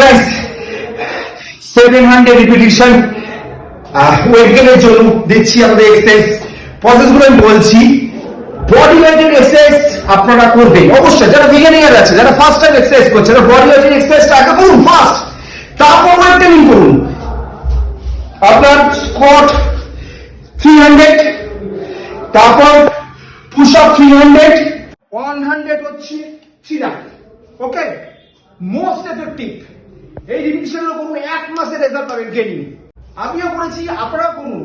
Guys 700 repetition wait গেইনের জন্য দিচ্ছি আমাদের এক্সারসাইজ প্রসেসগুলো আমি বলছি। বডি ওয়েটের এক্সারসাইজ আপনারা করবেন অবশ্যই, যারা বিগিনার আছে, যারা ফার্স্ট টাইম এক্সারসাইজ করছে, তারা বডি ওয়েটের এক্সারসাইজটা আগে করুন ফার্স্ট, তারপর ওয়েট ট্রেনিং করুন। আপনার স্কোয়াট 300, তারপর পুশ আপ 300, 100 হচ্ছে চিরা। ওকে, মোস্ট এফেক্টিভ। এই রিপিটিশনগুলো করুন, 1 মাসের রেজাল্ট পাবেন গেইনিং। আমিও করেছি, আপনারাও করুন।